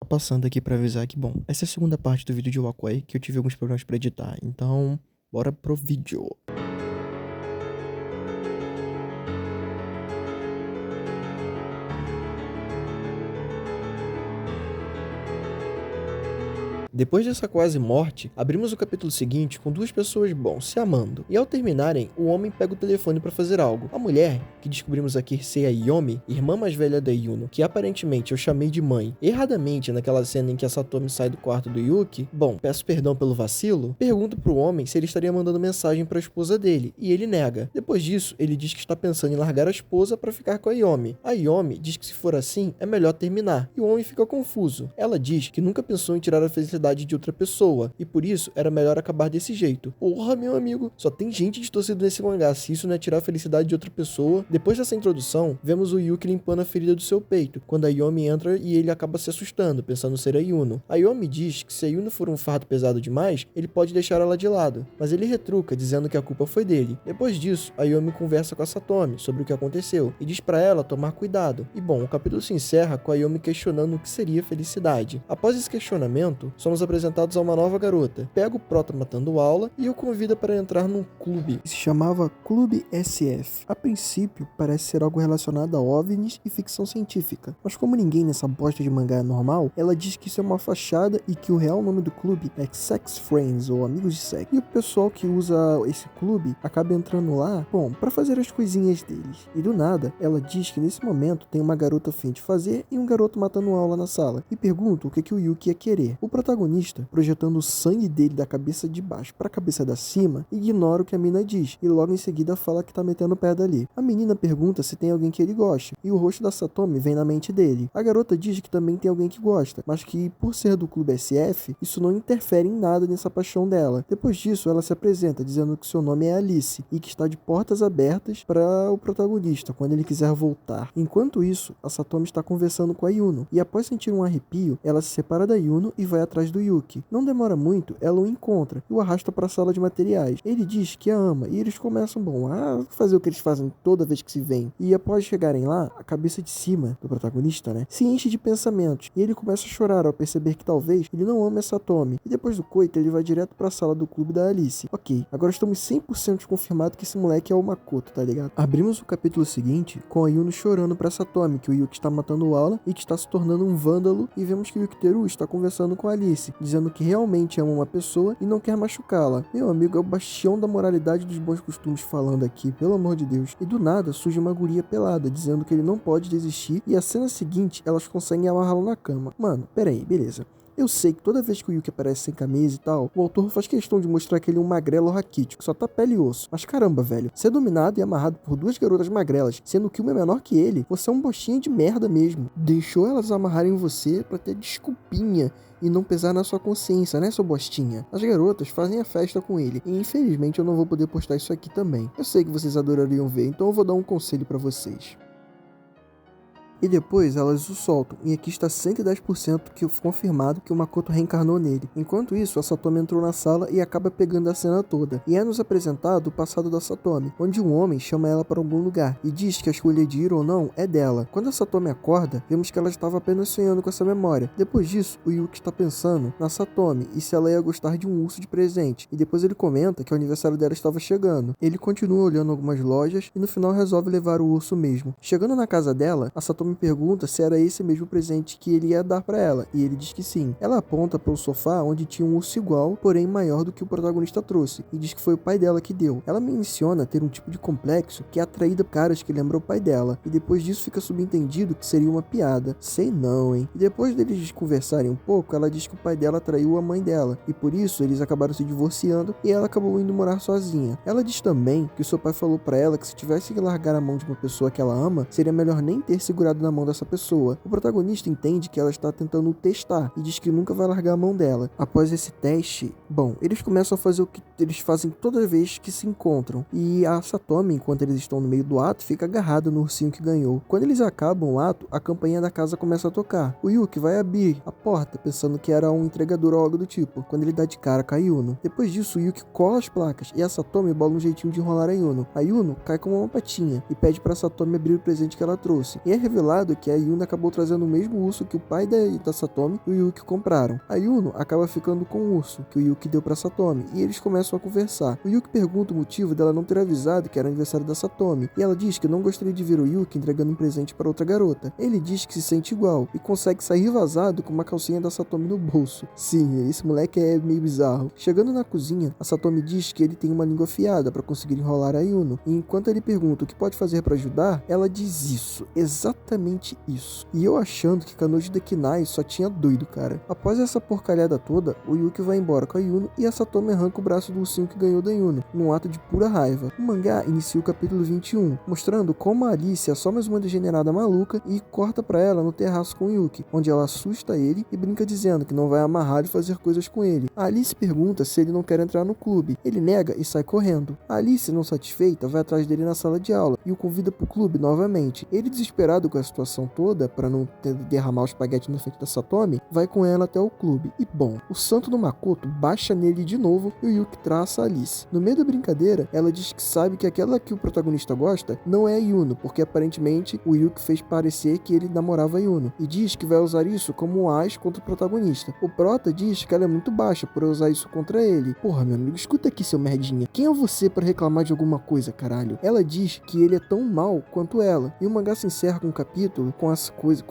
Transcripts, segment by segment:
Passando aqui pra avisar que, bom, essa é a segunda parte do vídeo de Walkway, que eu tive alguns problemas pra editar, então, bora pro vídeo. Depois dessa quase morte, abrimos o capítulo seguinte com duas pessoas, se amando. E ao terminarem, o homem pega o telefone pra fazer algo. A mulher, que descobrimos aqui ser a Yomi, irmã mais velha da Yuno, que aparentemente eu chamei de mãe, erradamente naquela cena em que a Satomi sai do quarto do Yuki, peço perdão pelo vacilo, pergunta pro homem se ele estaria mandando mensagem pra esposa dele, e ele nega. Depois disso, ele diz que está pensando em largar a esposa pra ficar com a Yomi. A Yomi diz que se for assim, é melhor terminar, e o homem fica confuso. Ela diz que nunca pensou em tirar a felicidade de outra pessoa, e por isso era melhor acabar desse jeito. Porra, meu amigo, só tem gente distorcida nesse mangá, se isso não é tirar a felicidade de outra pessoa. Depois dessa introdução, vemos o Yuki limpando a ferida do seu peito, quando a Yomi entra e ele acaba se assustando, pensando ser a Yuno. A Yomi diz que se a Yuno for um fardo pesado demais, ele pode deixar ela de lado, mas ele retruca, dizendo que a culpa foi dele. Depois disso, a Yomi conversa com a Satomi sobre o que aconteceu, e diz pra ela tomar cuidado. E o capítulo se encerra com a Yomi questionando o que seria felicidade. Após esse questionamento, somos apresentados a uma nova garota. Pega o prota matando aula e o convida para entrar num clube que se chamava Clube SF. A princípio, parece ser algo relacionado a OVNIs e ficção científica, mas como ninguém nessa bosta de mangá é normal, ela diz que isso é uma fachada e que o real nome do clube é Sex Friends, ou Amigos de Sexo. E o pessoal que usa esse clube acaba entrando lá, para fazer as coisinhas deles. E do nada, ela diz que nesse momento tem uma garota a fim de fazer e um garoto matando aula na sala, e pergunta o que o Yuki ia querer. O protagonista, projetando o sangue dele da cabeça de baixo para a cabeça da cima, ignora o que a mina diz, e logo em seguida fala que tá metendo pé dali. A menina pergunta se tem alguém que ele goste, e o rosto da Satomi vem na mente dele. A garota diz que também tem alguém que gosta, mas que por ser do clube SF, isso não interfere em nada nessa paixão dela. Depois disso, ela se apresenta dizendo que seu nome é Alice, e que está de portas abertas para o protagonista, quando ele quiser voltar. Enquanto isso, a Satomi está conversando com a Yuno, e após sentir um arrepio, ela se separa da Yuno e vai atrás do Yuki. Não demora muito, ela o encontra e o arrasta para a sala de materiais. Ele diz que a ama e eles começam, a fazer o que eles fazem toda vez que se veem. E após chegarem lá, a cabeça de cima do protagonista, se enche de pensamentos e ele começa a chorar ao perceber que talvez ele não ame a Satomi. E depois do coito, ele vai direto para a sala do clube da Alice. Ok, agora estamos 100% confirmados que esse moleque é o Makoto, tá ligado? Abrimos o capítulo seguinte com a Yuno chorando para Satomi que o Yuki está matando o aula e que está se tornando um vândalo, e vemos que o Yukiteru está conversando com a Alice, dizendo que realmente ama uma pessoa e não quer machucá-la. Meu amigo, é o bastião da moralidade dos bons costumes falando aqui, pelo amor de Deus. E do nada surge uma guria pelada, dizendo que ele não pode desistir, e a cena seguinte elas conseguem amarrá-lo na cama. Mano, peraí, beleza. Eu sei que toda vez que o Yuki aparece sem camisa e tal, o autor faz questão de mostrar que ele é um magrelo raquítico, que só tá pele e osso. Mas caramba, velho, ser dominado e amarrado por duas garotas magrelas, sendo que uma é menor que ele, você é um bostinho de merda mesmo. Deixou elas amarrarem você pra ter desculpinha e não pesar na sua consciência, né, seu bostinha? As garotas fazem a festa com ele, e infelizmente eu não vou poder postar isso aqui também. Eu sei que vocês adorariam ver, então eu vou dar um conselho pra vocês. E depois elas o soltam, e aqui está 110% que confirmado que o Makoto reencarnou nele. Enquanto isso, a Satomi entrou na sala e acaba pegando a cena toda. E é nos apresentado o passado da Satomi, onde um homem chama ela para algum lugar e diz que a escolha de ir ou não é dela. Quando a Satomi acorda, vemos que ela estava apenas sonhando com essa memória. Depois disso, o Yuki está pensando na Satomi e se ela ia gostar de um urso de presente. E depois ele comenta que o aniversário dela estava chegando. Ele continua olhando algumas lojas e no final resolve levar o urso mesmo. Chegando na casa dela, a Satomi me pergunta se era esse mesmo presente que ele ia dar pra ela, e ele diz que sim. Ela aponta para o sofá onde tinha um urso igual, porém maior do que o protagonista trouxe, e diz que foi o pai dela que deu. Ela menciona ter um tipo de complexo que é atraída por caras que lembram o pai dela, e depois disso fica subentendido que seria uma piada. Sei não, hein? E depois deles conversarem um pouco, ela diz que o pai dela atraiu a mãe dela, e por isso eles acabaram se divorciando e ela acabou indo morar sozinha. Ela diz também que o seu pai falou pra ela que se tivesse que largar a mão de uma pessoa que ela ama, seria melhor nem ter segurado na mão dessa pessoa. O protagonista entende que ela está tentando testar e diz que nunca vai largar a mão dela. Após esse teste, eles começam a fazer o que eles fazem toda vez que se encontram, e a Satomi, enquanto eles estão no meio do ato, fica agarrada no ursinho que ganhou. Quando eles acabam o ato, a campainha da casa começa a tocar. O Yuki vai abrir a porta, pensando que era um entregador ou algo do tipo, quando ele dá de cara com a Yuno. Depois disso, o Yuki cola as placas e a Satomi bola um jeitinho de enrolar a Yuno. A Yuno cai como uma patinha e pede para a Satomi abrir o presente que ela trouxe, e é revelado revelado que a Yuno acabou trazendo o mesmo urso que o pai da Satomi e o Yuki compraram. A Yuno acaba ficando com o urso que o Yuki deu pra Satomi e eles começam a conversar. O Yuki pergunta o motivo dela não ter avisado que era aniversário da Satomi e ela diz que não gostaria de ver o Yuki entregando um presente para outra garota. Ele diz que se sente igual e consegue sair vazado com uma calcinha da Satomi no bolso. Sim, esse moleque é meio bizarro. Chegando na cozinha, a Satomi diz que ele tem uma língua afiada para conseguir enrolar a Yuno e enquanto ele pergunta o que pode fazer para ajudar, ela diz isso, exatamente isso. E eu achando que Kanoji Dekinai só tinha doido, cara. Após essa porcalhada toda, o Yuki vai embora com a Yuno e a Satomi arranca o braço do ursinho que ganhou da Yuno, num ato de pura raiva. O mangá inicia o capítulo 21, mostrando como a Alice é só mais uma degenerada maluca e corta pra ela no terraço com o Yuki, onde ela assusta ele e brinca dizendo que não vai amarrar e fazer coisas com ele. A Alice pergunta se ele não quer entrar no clube. Ele nega e sai correndo. A Alice, não satisfeita, vai atrás dele na sala de aula e o convida pro clube novamente. Ele, desesperado com a situação toda, para não derramar o espaguete na frente da Satomi, vai com ela até o clube. E bom, o santo do Makoto baixa nele de novo e o Yuki traça a Alice. No meio da brincadeira, ela diz que sabe que aquela que o protagonista gosta não é a Yuno, porque aparentemente o Yuki fez parecer que ele namorava a Yuno, e diz que vai usar isso como um as contra o protagonista. O prota diz que ela é muito baixa por usar isso contra ele. Porra, meu amigo, escuta aqui, seu merdinha. Quem é você para reclamar de alguma coisa, caralho? Ela diz que ele é tão mal quanto ela. E o mangá se encerra com um capítulo com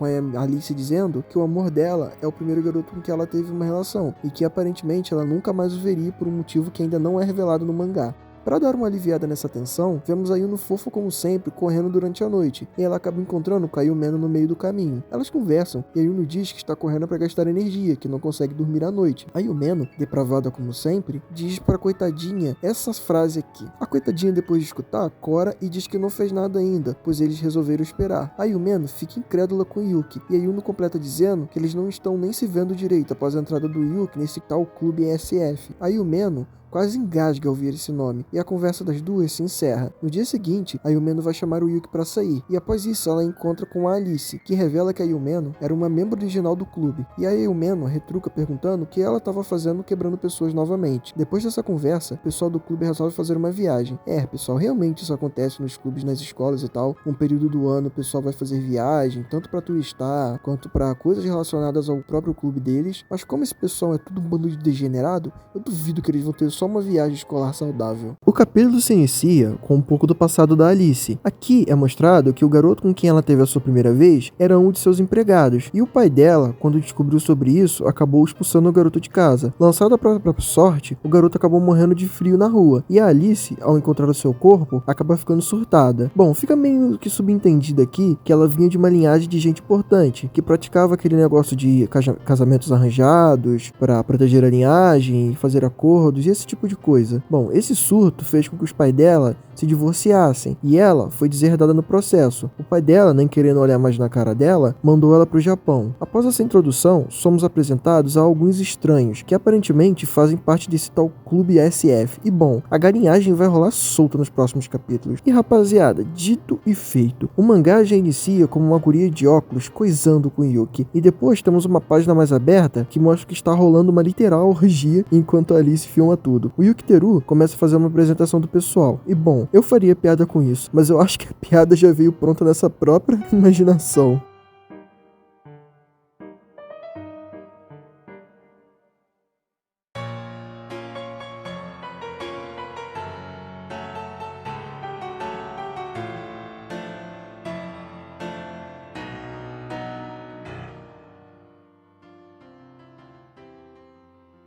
a Alice dizendo que o amor dela é o primeiro garoto com que ela teve uma relação e que aparentemente ela nunca mais o veria por um motivo que ainda não é revelado no mangá. Para dar uma aliviada nessa tensão, vemos a Yuno fofa como sempre, correndo durante a noite, e ela acaba encontrando com a Yumeno no meio do caminho. Elas conversam, e a Yuno diz que está correndo para gastar energia, que não consegue dormir à noite. A Yumeno, depravada como sempre, diz para a coitadinha essa frase aqui. A coitadinha, depois de escutar, cora e diz que não fez nada ainda, pois eles resolveram esperar. A Yumeno fica incrédula com o Yuki, e a Yuno completa dizendo que eles não estão nem se vendo direito após a entrada do Yuki nesse tal clube SF. A Yumeno quase engasga ao ouvir esse nome, e a conversa das duas se encerra. No dia seguinte, a Yumeno vai chamar o Yuki para sair, e após isso ela encontra com a Alice, que revela que a Yumeno era uma membro original do clube, e a Yumeno retruca perguntando o que ela estava fazendo quebrando pessoas novamente. Depois dessa conversa, o pessoal do clube resolve fazer uma viagem. Pessoal, realmente isso acontece nos clubes, nas escolas e tal. Um período do ano o pessoal vai fazer viagem, tanto para turistar, quanto para coisas relacionadas ao próprio clube deles, mas como esse pessoal é tudo um bando de degenerado, eu duvido que eles vão ter só uma viagem escolar saudável. O capítulo se inicia com um pouco do passado da Alice. Aqui é mostrado que o garoto com quem ela teve a sua primeira vez era um de seus empregados, e o pai dela, quando descobriu sobre isso, acabou expulsando o garoto de casa. Lançado à própria sorte, o garoto acabou morrendo de frio na rua, e a Alice, ao encontrar o seu corpo, acaba ficando surtada. Bom, fica meio que subentendido aqui que ela vinha de uma linhagem de gente importante, que praticava aquele negócio de casamentos arranjados para proteger a linhagem, fazer acordos e esse tipo de coisa. Bom, esse surto fez com que os pais dela se divorciassem, e ela foi deserdada no processo. O pai dela, nem querendo olhar mais na cara dela, mandou ela para o Japão. Após essa introdução, somos apresentados a alguns estranhos, que aparentemente fazem parte desse tal clube SF. E bom, a galinhagem vai rolar solta nos próximos capítulos. E rapaziada, dito e feito, o mangá já inicia como uma guria de óculos coisando com Yuki, e depois temos uma página mais aberta que mostra que está rolando uma literal orgia enquanto a Alice filma tudo. O Yuki Teru começa a fazer uma apresentação do pessoal, e bom, eu faria piada com isso, mas eu acho que a piada já veio pronta nessa própria imaginação.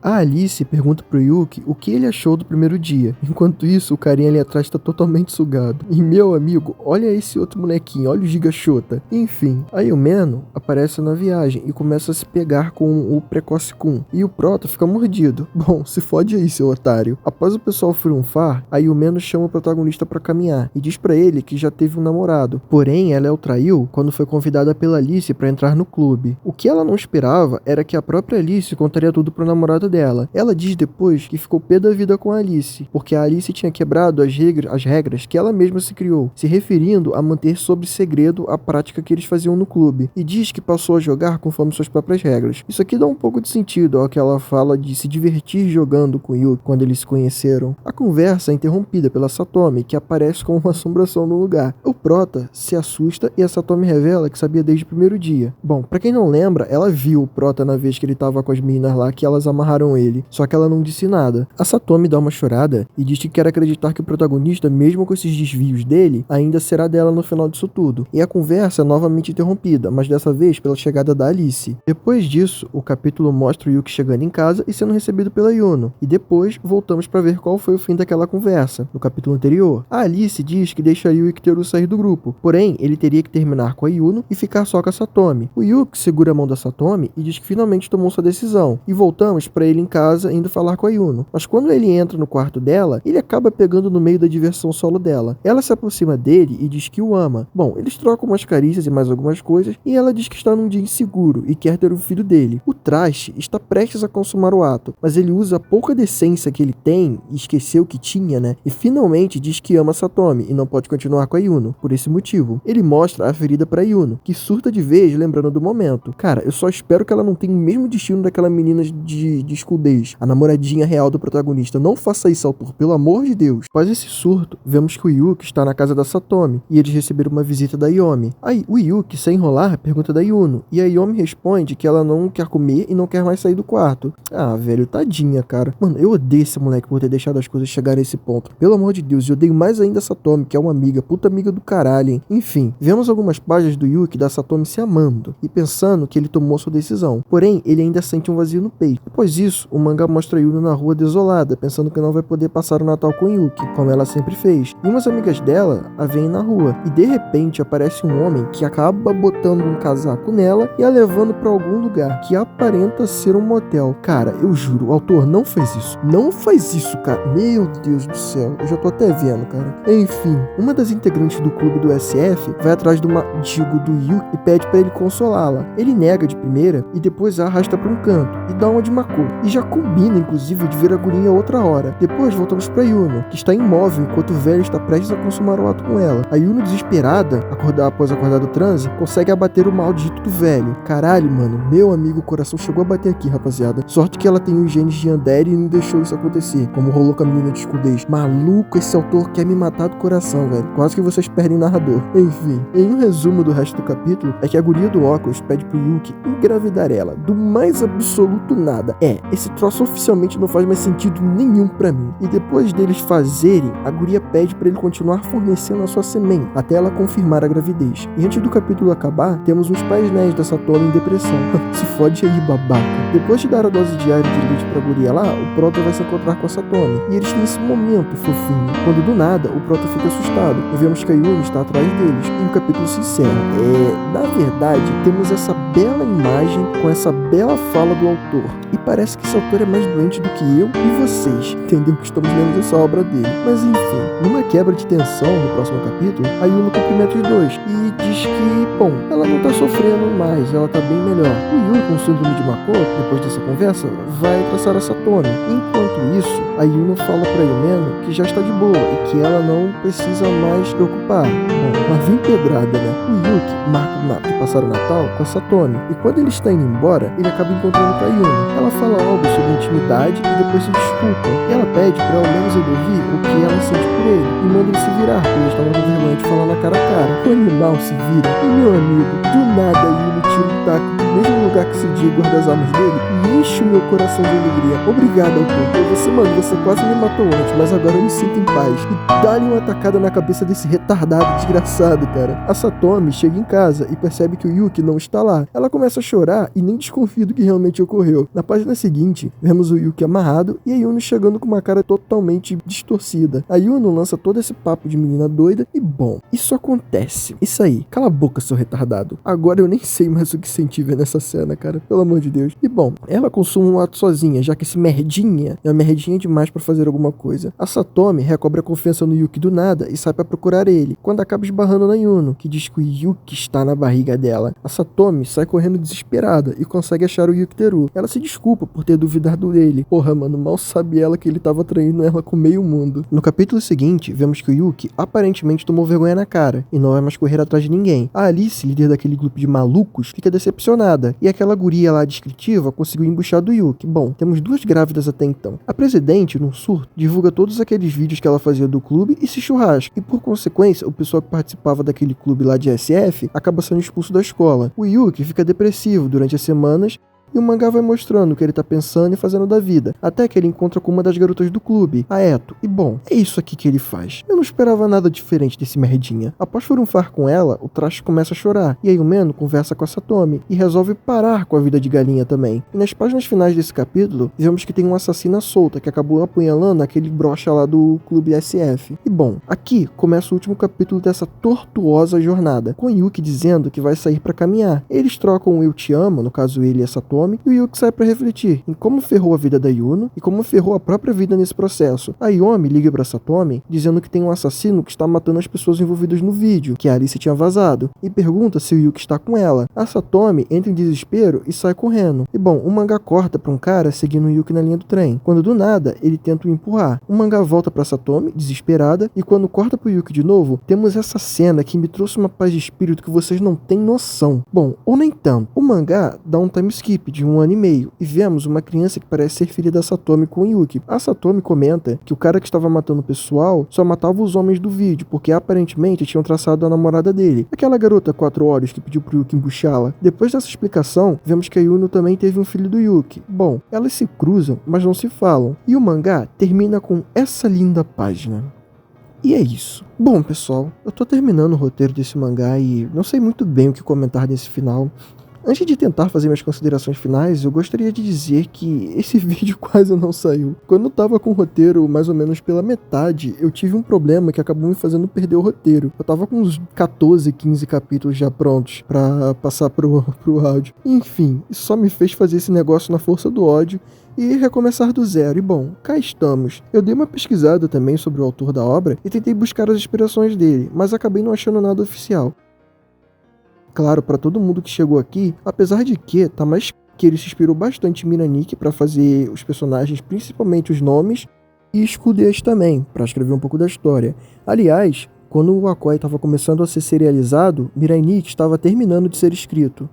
A Alice pergunta pro Yuki o que ele achou do primeiro dia. Enquanto isso, o carinha ali atrás tá totalmente sugado. E meu amigo, olha esse outro molequinho, olha o Gigachota. Enfim, a Yumeno aparece na viagem e começa a se pegar com o Precoce Kun. E o Prota fica mordido. Bom, se fode aí, seu otário. Após o pessoal triunfar, a Yumeno chama o protagonista pra caminhar e diz pra ele que já teve um namorado. Porém, ela o traiu quando foi convidada pela Alice pra entrar no clube. O que ela não esperava era que a própria Alice contaria tudo pro namorado dela. Ela diz depois que ficou pé da vida com a Alice, porque a Alice tinha quebrado as regras que ela mesma se criou, se referindo a manter sob segredo a prática que eles faziam no clube, e diz que passou a jogar conforme suas próprias regras. Isso aqui dá um pouco de sentido ao que ela fala de se divertir jogando com Yuki quando eles se conheceram. A conversa é interrompida pela Satomi, que aparece como uma assombração no lugar. O Prota se assusta e a Satomi revela que sabia desde o primeiro dia. Bom, pra quem não lembra, ela viu o Prota na vez que ele tava com as meninas lá, que elas amarraram ele, só que ela não disse nada. A Satomi dá uma chorada e diz que quer acreditar que o protagonista, mesmo com esses desvios dele, ainda será dela no final disso tudo. E a conversa é novamente interrompida, mas dessa vez pela chegada da Alice. Depois disso, o capítulo mostra o Yuki chegando em casa e sendo recebido pela Yuno. E depois, voltamos para ver qual foi o fim daquela conversa, no capítulo anterior. A Alice diz que deixaria o Iketeru sair do grupo, porém, ele teria que terminar com a Yuno e ficar só com a Satomi. O Yuki segura a mão da Satomi e diz que finalmente tomou sua decisão. E voltamos para ele em casa indo falar com a Yuno. Mas quando ele entra no quarto dela, ele acaba pegando no meio da diversão solo dela. Ela se aproxima dele e diz que o ama. Bom, eles trocam umas carícias e mais algumas coisas, e ela diz que está num dia inseguro e quer ter um filho dele. O Trash está prestes a consumar o ato, mas ele usa a pouca decência que ele tem e esqueceu que tinha, né? E finalmente diz que ama Satomi e não pode continuar com a Yuno, por esse motivo. Ele mostra a ferida pra Yuno, que surta de vez lembrando do momento. Cara, eu só espero que ela não tenha o mesmo destino daquela menina de School Days, a namoradinha real do protagonista. Não faça isso, autor, pelo amor de Deus. Após esse surto, vemos que o Yuki está na casa da Satomi, e eles receberam uma visita da Yomi. Aí, o Yuki, sem enrolar, pergunta da Yuno, e a Yomi responde que ela não quer comer e não quer mais sair do quarto. Ah, velho, tadinha, cara. Mano, eu odeio esse moleque por ter deixado as coisas chegarem a esse ponto. Pelo amor de Deus, eu odeio mais ainda a Satomi, que é uma amiga, puta amiga do caralho, hein. Enfim, vemos algumas páginas do Yuki e da Satomi se amando, e pensando que ele tomou sua decisão. Porém, ele ainda sente um vazio no peito. Depois disso, o mangá mostra a Yuno na rua desolada, pensando que não vai poder passar o Natal com Yuki, como ela sempre fez. E umas amigas dela a veem na rua, e de repente aparece um homem que acaba botando um casaco nela e a levando pra algum lugar que aparenta ser um motel. Cara, eu juro, o autor não fez isso. Não faz isso, cara. Meu Deus do céu, eu já tô até vendo, cara. Enfim, uma das integrantes do clube do SF vai atrás do Yuki e pede pra ele consolá-la. Ele nega de primeira e depois a arrasta pra um canto e dá uma de Mako. E já combina, inclusive, de ver a gurinha outra hora. Depois voltamos pra Yuno, que está imóvel enquanto o velho está prestes a consumar o ato com ela. A Yuno, desesperada, após acordar do transe, consegue abater o maldito do velho. Caralho, mano, meu amigo, o coração chegou a bater aqui, rapaziada. Sorte que ela tem os genes de Yandere e não deixou isso acontecer, como rolou com a menina de escudez. Maluco, esse autor quer me matar do coração, velho. Quase que vocês perdem narrador. Enfim, em um resumo do resto do capítulo, é que a guria do óculos pede pro Yuki engravidar ela, do mais absoluto nada. Esse troço oficialmente não faz mais sentido nenhum pra mim. E depois deles fazerem, a guria pede pra ele continuar fornecendo a sua semente, até ela confirmar a gravidez. E antes do capítulo acabar, temos uns painéis da Satomi em depressão. Se fode aí, babaca. Depois de dar a dose diária de leite pra guria lá, o Prota vai se encontrar com a Satomi. E eles têm esse momento fofinho, quando do nada o Prota fica assustado e vemos que a Yuno está atrás deles. E o capítulo se encerra. Na verdade, temos essa bela imagem com essa bela fala do autor. E parece que esse autor é mais doente do que eu e vocês, entendeu? Que estamos lendo essa obra dele. Mas enfim, numa quebra de tensão no próximo capítulo, a Yuno cumprimenta os dois e diz que, bom, ela não tá sofrendo mais, ela tá bem melhor. O Yuno, com síndrome de Mako, depois dessa conversa, vai traçar a Satomi. Enquanto isso, a Yuno fala pra Yumeno que já está de boa e que ela não precisa mais se preocupar. Bom, uma vem pedrada, né? O Yuki marca de passar o Natal com a Satomi, e quando ele está indo embora, ele acaba encontrando com a Yuno. Ela fala algo sobre intimidade e depois se desculpa. E ela pede pra ao menos ele ouvir o que ela sente por ele, e manda ele se virar, porque eles estavam com vergonha de falar na cara a cara. O animal se vira, e meu amigo, do nada a Yuno tira um taco do mesmo lugar que Sidi guarda as armas dele e enche o meu coração de alegria. Obrigado, autor. Você quase me matou antes, mas agora eu me sinto em paz. E dá-lhe uma atacada na cabeça desse retardado desgraçado, cara. A Satomi chega em casa e percebe que o Yuki não está lá. Ela começa a chorar e nem desconfia do que realmente ocorreu. Na página seguinte, vemos o Yuki amarrado e a Yuno chegando com uma cara totalmente distorcida. A Yuno lança todo esse papo de menina doida e, bom, isso acontece. Isso aí. Cala a boca, seu retardado. Agora eu nem sei mais o que sentir vendo nessa cena, cara, pelo amor de Deus. E bom, ela consuma um ato sozinha, já que esse merdinha é uma merdinha demais pra fazer alguma coisa. A Satomi recobre a confiança no Yuki do nada e sai pra procurar ele, quando acaba esbarrando na Yuno, que diz que o Yuki está na barriga dela. A Satomi sai correndo desesperada e consegue achar o Yukiteru. Ela se desculpa por ter duvidado dele. Porra, mano, mal sabe ela que ele tava traindo ela com meio mundo. No capítulo seguinte, vemos que o Yuki aparentemente tomou vergonha na cara e não vai mais correr atrás de ninguém. A Alice, líder daquele grupo de malucos, fica decepcionada e aquela guria lá descritiva conseguiu embuchar do Yuki. Bom, temos duas grávidas até então. A presidente, num surto, divulga todos aqueles vídeos que ela fazia do clube e se churrasca. E por consequência, o pessoal que participava daquele clube lá de SF acaba sendo expulso da escola. O Yuki fica depressivo durante as semanas e o mangá vai mostrando o que ele tá pensando e fazendo da vida, até que ele encontra com uma das garotas do clube, a Eto. E bom, é isso aqui que ele faz. Eu não esperava nada diferente desse merdinha. Após furunfar com ela, o Trash começa a chorar, e aí o Meno conversa com a Satomi e resolve parar com a vida de galinha também. E nas páginas finais desse capítulo, vemos que tem uma assassina solta que acabou apunhalando aquele brocha lá do clube SF. E bom, aqui começa o último capítulo dessa tortuosa jornada, com Yuki dizendo que vai sair pra caminhar. Eles trocam o Eu Te Amo, no caso ele e a Satomi, e o Yuki sai pra refletir em como ferrou a vida da Yuno e como ferrou a própria vida nesse processo. A Yomi liga pra Satomi dizendo que tem um assassino que está matando as pessoas envolvidas no vídeo, que a Alice tinha vazado, e pergunta se o Yuki está com ela. A Satomi entra em desespero e sai correndo. E bom, o mangá corta pra um cara seguindo o Yuki na linha do trem, quando do nada ele tenta o empurrar. O mangá volta pra Satomi, desesperada, e quando corta pro Yuki de novo, temos essa cena que me trouxe uma paz de espírito que vocês não têm noção. Bom, ou nem tanto. O mangá dá um time skip de 1 ano e meio, e vemos uma criança que parece ser filha da Satomi com o Yuki. A Satomi comenta que o cara que estava matando o pessoal só matava os homens do vídeo, porque aparentemente tinham traçado a namorada dele, aquela garota 4 olhos que pediu pro Yuki embuchá-la. Depois dessa explicação, vemos que a Yuno também teve um filho do Yuki. Bom, elas se cruzam, mas não se falam, e o mangá termina com essa linda página. E é isso. Bom, pessoal, eu tô terminando o roteiro desse mangá e não sei muito bem o que comentar nesse final. Antes de tentar fazer minhas considerações finais, eu gostaria de dizer que esse vídeo quase não saiu. Quando eu tava com o roteiro mais ou menos pela metade, eu tive um problema que acabou me fazendo perder o roteiro. Eu tava com uns 14, 15 capítulos já prontos pra passar pro áudio. Enfim, isso só me fez fazer esse negócio na força do ódio e recomeçar do zero. E bom, cá estamos. Eu dei uma pesquisada também sobre o autor da obra e tentei buscar as inspirações dele, mas acabei não achando nada oficial. Claro, para todo mundo que chegou aqui, apesar de que tá mais que ele se inspirou bastante em Miraniki para fazer os personagens, principalmente os nomes, e Skudês também, para escrever um pouco da história. Aliás, quando o Wakoi estava começando a ser serializado, Miraniki estava terminando de ser escrito.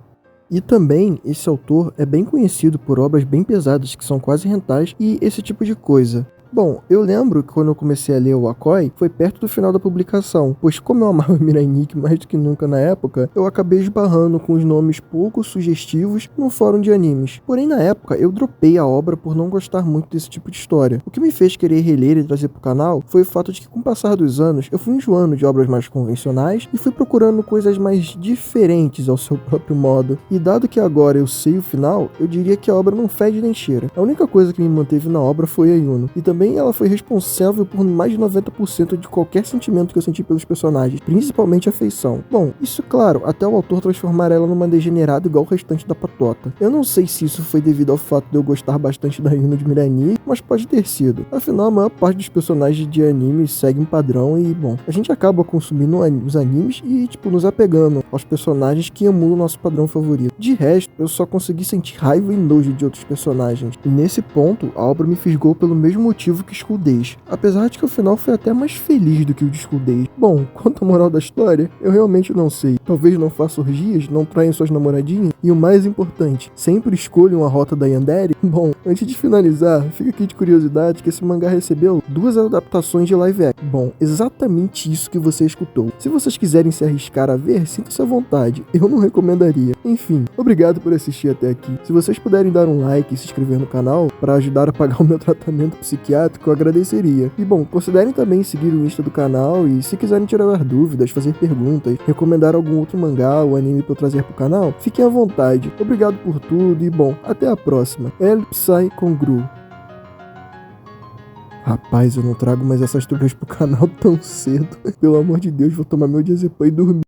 E também, esse autor é bem conhecido por obras bem pesadas, que são quase hentais, e esse tipo de coisa. Bom, eu lembro que quando eu comecei a ler o Wakoi, foi perto do final da publicação, pois como eu amava Mirai Nikki mais do que nunca na época, eu acabei esbarrando com os nomes pouco sugestivos num fórum de animes. Porém, na época, eu dropei a obra por não gostar muito desse tipo de história. O que me fez querer reler e trazer pro canal foi o fato de que, com o passar dos anos, eu fui enjoando de obras mais convencionais e fui procurando coisas mais diferentes ao seu próprio modo. E dado que agora eu sei o final, eu diria que a obra não fede nem cheira. A única coisa que me manteve na obra foi a Yuno, e também ela foi responsável por mais de 90% de qualquer sentimento que eu senti pelos personagens, principalmente a afeição. Bom, isso claro, até o autor transformar ela numa degenerada igual o restante da patota. Eu não sei se isso foi devido ao fato de eu gostar bastante da Yuno de Mirai Nikki, mas pode ter sido. Afinal, a maior parte dos personagens de anime segue um padrão e, bom, a gente acaba consumindo os animes e, nos apegando aos personagens que emulam o nosso padrão favorito. De resto, eu só consegui sentir raiva e nojo de outros personagens. E nesse ponto, a obra me fisgou pelo mesmo motivo que School Days, apesar de que o final foi até mais feliz do que o de School Days. Bom, quanto à moral da história, eu realmente não sei. Talvez não faça orgias, não traiam suas namoradinhas, e o mais importante, sempre escolham a rota da Yandere. Bom, antes de finalizar, fica aqui de curiosidade que esse mangá recebeu 2 adaptações de live action. Bom, exatamente isso que você escutou. Se vocês quiserem se arriscar a ver, sinta-se à vontade, eu não recomendaria. Enfim, obrigado por assistir até aqui. Se vocês puderem dar um like e se inscrever no canal para ajudar a pagar o meu tratamento psiquiátrico, eu agradeceria. E bom, considerem também seguir o Insta do canal e se quiserem tirar dúvidas, fazer perguntas, recomendar algum outro mangá ou anime pra eu trazer pro canal, fiquem à vontade. Obrigado por tudo e bom, até a próxima. El Psy Congru. Rapaz, eu não trago mais essas truques pro canal tão cedo. Pelo amor de Deus, vou tomar meu diazepam e dormir.